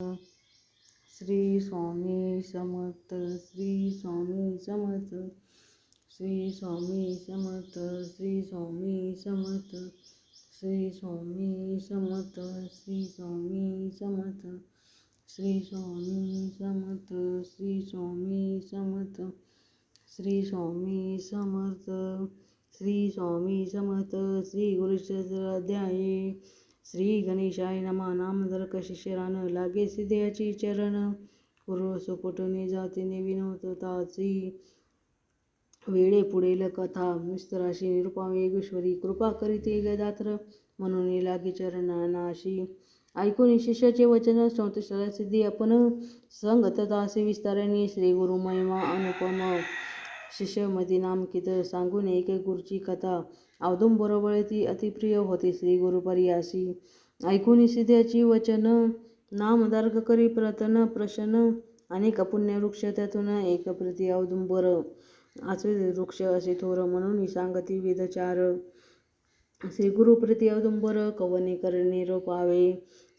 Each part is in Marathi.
श्री स्वामी समर्थ. श्री स्वामी समर्थ. श्री स्वामी समर्थ. श्री स्वामी समर्थ. श्री स्वामी समर्थ. श्री स्वामी समर्थ. श्री स्वामी समर्थ. श्री स्वामी समर्थ. श्री स्वामी समर्थ. श्री स्वामी समर्थ. श्री गुरुचरित्र अध्याय. श्री गणेशाय नमः. नामधारक शिष्यरान लागे सिद्धयाची चरण. पूर्व सुपटणे जातीने विनोदताची. वेळे पुढील कथा विस्तराशी निरुपावे योगेश्वरी. कृपा करीते गदात्र म्हणून लागे चरणानाशी. ऐकून शिष्याचे वचन संतोषाला सिद्धी आपण. संगततासे विस्तारणे श्री गुरु महिमा अनुपम. शिष्यमती नामकित सांगून एक गुरुची कथा. औदुंबर वळती अतिप्रिय होते श्री गुरु पर्यासी. ऐकून सिद्ध्याची वचन नामधारक करी प्रतन प्रशन. अनेक पुण्य वृक्ष त्यातून एक प्रति औदुंबर. आचवे वृक्ष असे थोर म्हणून सांगती वेदचार. श्री गुरु प्रति औदुंबर कवने करणे रोपावे.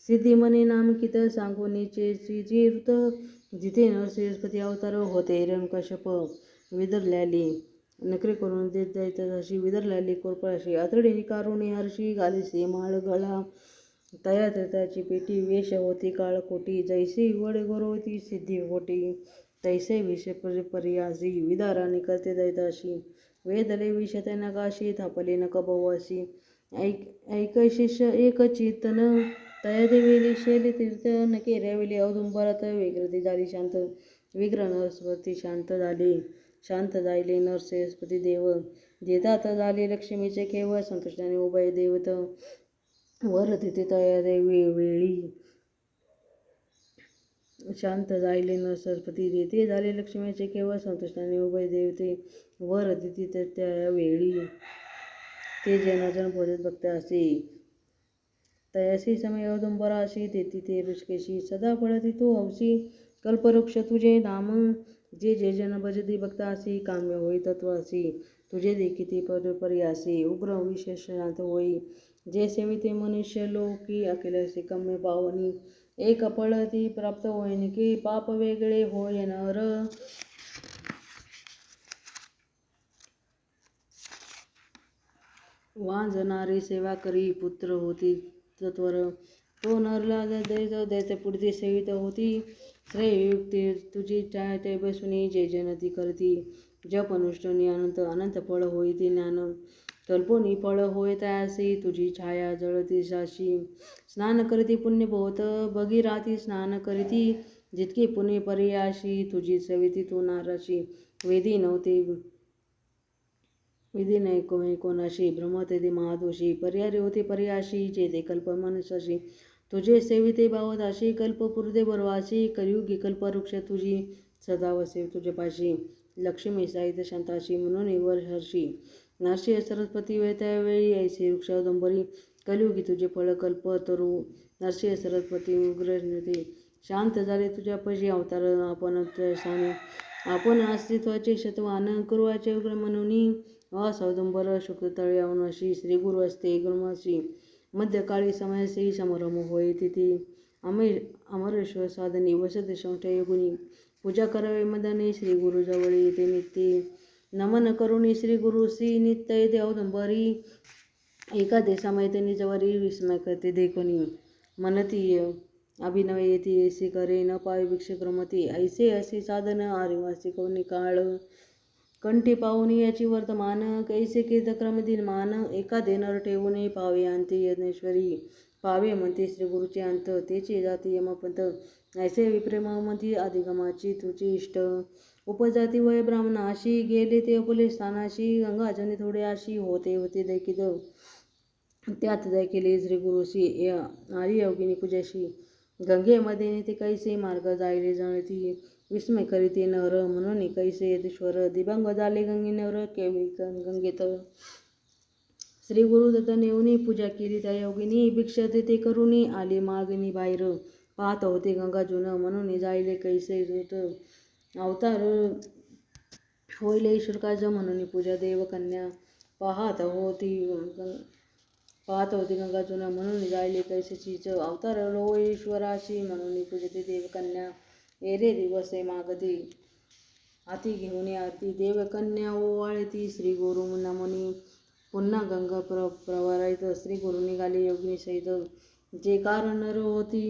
सिद्धी मने नामकित सांगोनीचे श्रीजीवृत. जिथे नरसिंहस्पती अवतार होते हिरण्यकश्यप विदरल्याली. नकरे करून देत दैत्याशी विदरल्याली कोरपळाशी. आतडे कारुणी हर्षी घालीसी माळ गळा. तयात त्याची पेटी वेश होती काळकोटी. जैसी वड गोरवती सिद्धी होती तैसे विष पर्यासी. विदाराने करते दैताशी वेदले विष ते नकाशी. थापले नक भवासी. ऐक शिष्य एक चितन तया देवेली शैली तीर्थ. नके रेवली औदुंबरात विकृती झाली शांत. विग्रह नरस्पती शांत झाले. शांत जायले नरसिंहस्पती देव. देतात झाले लक्ष्मीचे केव. संतोषाने उभय देवत वर तिथे तया देवी वेळी. शांत जायले नरसिंहस्पती देते झाले लक्ष्मीचे केव. संतोषाने उभय देवते वर तिथे त्या वेळी. ते जनार्दन बोलत भक्तासी. तयासी समय औदुंबराशी. देती ते ऋषिकेशी सदा पळती तो हौसी. कल्पवृक्ष तुझे नाम जे जे जन भजती भक्तासी. काम्य होई तत्वासी तुझे देखीती पर्यासी. उग्र विशेष शांत होई जे सेविते मनुष्य लोकी. अखिलसी काम्य पावनी एक पळती प्राप्त होईन की. पाप वेगळे होय नर वांजणारे सेवा करी. पुत्र होती तत्वर तो नरला दैत्य पुढती सेवित होती. श्रेययुक्ती तुझी ते बसुनी जे जनती करती. जप अनुष्ठुनी अनंत अनंत फळ होई ते ज्ञान. कल्पोनी फळ होय तयासी तुझी छाया जळती साशी. स्नान करीती पुण्य बहुत भगीराती स्नान करीती. जितके पुण्य पर्याशी तुझी सेविती तू नाराशी. वेदी नव्हते विधी नाही कोणाशी. भ्रमते ते महादोषी पर्यारी होते पर्याशी. जे ते कल्प मनुष्याशी तुझे सेविते भावदाशी. कल्प पुरते बरवासी. कलियुगी कल्पवृक्ष तुझी सदा वसे तुझे पाशी. लक्ष्मी साहित्य शांताशी म्हणून वर हर्षी. नरसिंह सरस्वती वे त्यावेळी ऐसे वृक्ष औदुंबरी. कलियुगी तुझे फळ कल्प तरू. नरसिंह सरस्वती उग्रते शांत झाले तुझ्या पशी. अवतार आपण साने आपण अस्तित्वाचे शतवान. कुर्वाचे उग्र म्हणून औदुंबर शुक्रतळे अवनाशी. श्री गुरु असते गुरुमाशी. मध्यकाळी समयसी समारंभ होय तिथे. अमरेश्वर साधनी वसते संशय गुणी. पूजा करावे मदने श्री गुरु जवळी येते नित्य. नमन करुणी श्री गुरुसी नित्य येते औदुंबरी. एखादे समय ते निजवरी विस्मय करते देखुनी. मनती अभिनव येते ऐसे करे न पाय भिक्षक्रमती. ऐसे असे साधन आरिवासी कोणी काळ. कंठी पाहुनी याची वर्तमान. कैसे कीर्तक्रम दिनमान. एखादे नर ठेवून पावे अंती यज्ञेश्वरी. पावे म्हणते श्री गुरुचे अंत तेचे जाती यमपंत. ऐसे विप्रेमती अधिगमाची तुझे इष्ट. उपजाती वय ब्राह्मणाशी गेले ते अपुले स्थानाशी. गंगाजनी थोडे अशी होते होते देखील. त्यात देखील श्री गुरुशी आर्य योगिनी पूजाशी. गंगेमध्ये नेते कैसे मार्ग जायले जळती. विस्मय करीते नर म्हणून कैसे यतीश्वर. दिभंग झाले गंगेनवर केवी गंगेत. श्री गुरुदत्त नेऊनी पूजा केली त्या योगिनी. भिक्षा तेथे करुणी आली मागणी बाहेर. पाहत होते गंगाजून म्हणून जायले कैसे दूत. अवतार होईल शुल्काज म्हणून पूजा देवकन्या. पाहत होती पाहत होती गंगा जुना म्हणून जायले कैसेचीच अवतार लो ईश्वराशी म्हणून पूजते देवकन्या ए रे दिवसे मागती हाती घेऊन आरती देवकन्या ओवाळती श्री गुरु नमनी पुन्हा गंगा प्रवारायत श्री गुरु निघाले योगिनी सहित जे कारण नर होती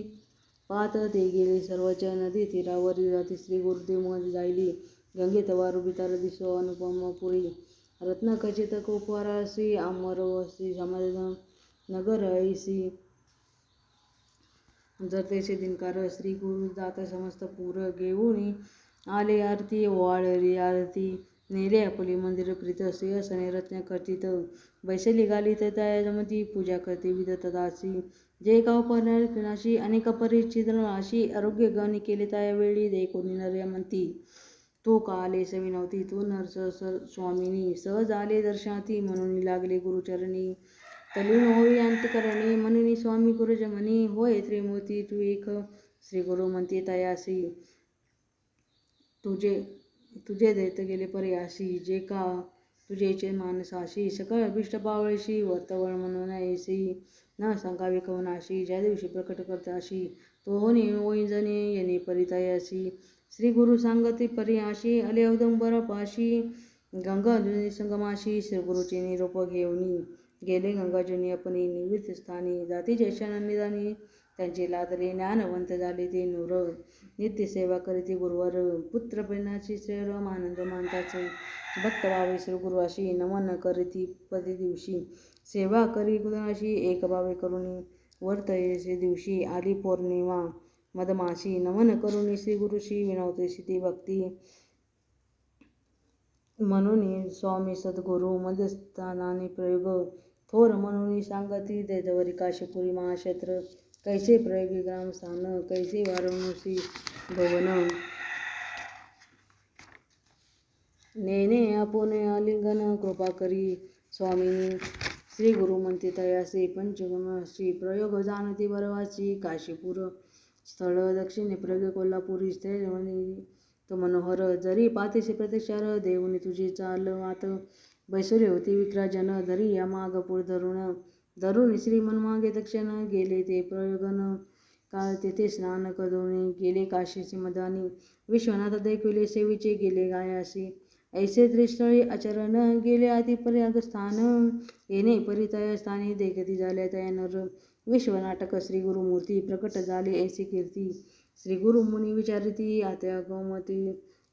पाहत ते गेले सर्वच नदी तीरावरी जाती श्री गुरुदेव मध्ये जायली गंगेत वारू बितार दिसो अनुपम पुरी रत्न खचित कोपरासी अमरवसी समाधान नगर ऐसी जर तेचे दिनकार श्री गुरु जात समस्त पूर घेऊन आले आरती ओवाळली आरती नेले आपले मंदिर प्रीत सिंहासने रत्न खचित बैसली गालित त्यामध्ये पूजा करते विध तदासी जे गाव पनाशी अनेक परिचितनाशी आरोग्य गणी केले त्यावेळी दे कोणी नर्या म्हणती तो का आलेस विनवती तो नरस स्वामिनी सहज आले दर्शनाती म्हणून लागले गुरुचरणी तलून होई अंतकरणी म्हणून स्वामी गुरुज म्हणी होय त्रिमूर्ती तू एक श्री गुरु म्हणते तयासी तुझे दैत गेले पर्याशी जे का तुझेचे मानसाशी सकळ अभिष्ट पावळीशी वर्तवळ म्हणून ऐसी न सांगावे कवनाशी ज्या दिवशी प्रकट करताशी तो होणे ओंजणे येणे परितयासी श्री गुरु सांगते पर्याशी आले औदुंबर पाशी गंगा संगमाशी श्री गुरुचे निरोप घेऊनी गेले गंगाजनी अपनी निवृत्त स्थानी जाती जैशान निदानी त्यांचे लादले ज्ञानवंत झाले ते नूर नित्य सेवा करीते गुरुवर पुत्र प्रेरणाची श्रेयरम आनंद मानताचे भक्त भावे श्री गुरुवाशी नमन करीती पदी दिवशी सेवा करी गुरुनाशी एक भावे करुणी वर्तयेसे दिवशी आली पौर्णिमा मदमाशी नमन करुणी श्री गुरुशी विनवतेशी ती भक्ती म्हणून स्वामी सद्गुरु मध्यस्थानाने प्रयोग थोर म्हणून सांगती देजवरी काशीपुरी महाक्षेत्र कैसे प्रयोगी ग्रामस्थान कैसे वाराणसी भवन नेने आपण आलिंगन कृपा करी स्वामिनी श्री गुरु म्हणते तयासी पंचगमाशी प्रयोग जाणती बरवाची काशीपूर स्थळ दक्षिणे प्रयोग कोल्हापुरी स्थळवणी तो मनोहर जरी पातीसे प्रत्यक्षार देऊनी तुझी चाल आत बैसुरे होती विक्राजन धरी या मागपूर धरून श्री मनमागे दक्षिण गेले ते प्रयोगन काळ तेथे स्नान करून गेले काशीचे मदानी विश्वनाथ देखविले सेवीचे गेले गायासी ऐसे त्रिस्थळी आचरण गेले आदी पर्याग स्थान येणे परितय स्थानी देखती झाल्या तया नर विश्वनाटक श्री गुरुमूर्ती प्रकट झाले ऐसी कीर्ती श्री गुरु मुनी विचारिती आत्या गौमती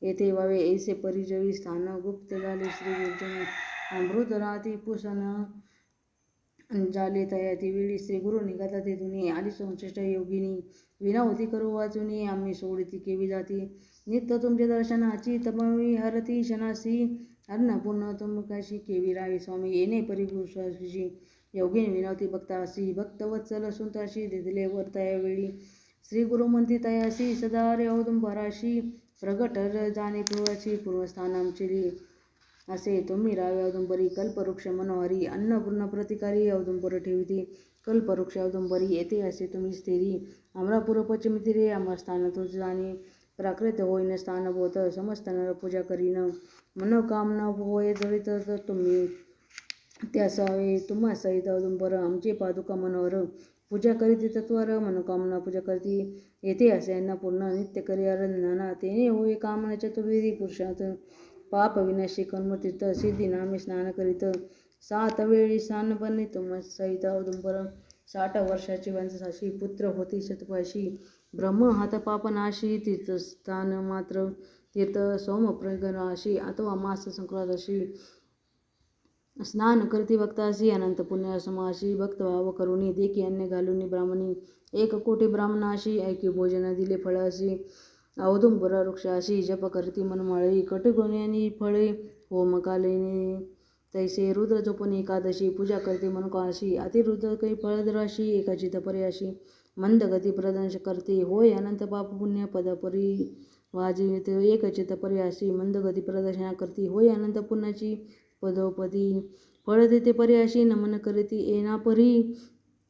येथे व्हावे ऐसे परिजयी स्थान गुप्त झाले श्री गुरुजन अमृत राती पुसन झाले तया ती वेळी श्री गुरु निघाता तेथुनी आली 64 योगिनी विनवती करू वाचुनी आम्ही सोडिती केवी जाती नित्य तुमचे दर्शनाची तपवी हरती शनासी अन्नपूर्ण तुमकाशी केवी राही स्वामी येणे परिपुरुषाशी योगिनी विनवती भक्तासी भक्तवत्सल सुंताशी दिले वर्तया वेळी श्री गुरु म्हणती तयासी सदा रे औदुंबराशी प्रगट जाणे पूर्वाची पूर्वस्थान आमची असे तुम्ही रावे औदुंबरी कल्पवृक्ष मनोहरी अन्नपूर्ण प्रतिकारी औदुंबर ठेविती कल्पवृक्ष औदुंबरी येथे असे तुम्ही स्थिरी अमरापूर पश्चिम तीरे अमरस्थान तुझ जाणे प्राकृत होईन स्थान बोत समस्त नर पूजा करीन मनोकामना होय जळीत तुम्ही त्यासावे तुम्हा सहित औदुंबर आमचे पादुका मनोहर पूजा करीती तत्वर मनोकामना पूजा करती येथे असे अन्नपूर्ण नित्य करी आराधना तेने होय कामना चतुर्विधी पुरुषात पाप विनाशी कर्मतीर्थ सिद्धी नामे स्नान करीत 7 वेळी स्नान बने तुम सहित औदुंबर 60 वर्षाची वंशसाशी पुत्र होती शतपाशी ब्रह्म हात पापनाशी तीर्थस्थान मात्र तीर्थ सोमप्रगनाशी अथवा मास संक्रांताशी स्नान करती भक्तासी अनंत पुण्य समाशी भक्तभाव करुणी देखी अन्न घालुनी ब्राह्मणी 1 कोटी ब्राह्मणाशी ऐकी भोजन दिले फळाशी औदुंबर वृक्षाशी जप करती मनमळी कटुगुण्यानी फळे होमकालिनी तैसे रुद्र झोपून एकादशी पूजा करते मनोकाशी अतिरुद्र कै फळदराशी एकाची तपर्याशी मंद गती प्रदंश करते होय अनंत पाप पुण्य पदपरी वाजित एकची तपर्याशी मंद गती प्रदर्शना करती होय अनंत पुण्याची पदोपदी फळ देते पर्याशी नमन करती येना परी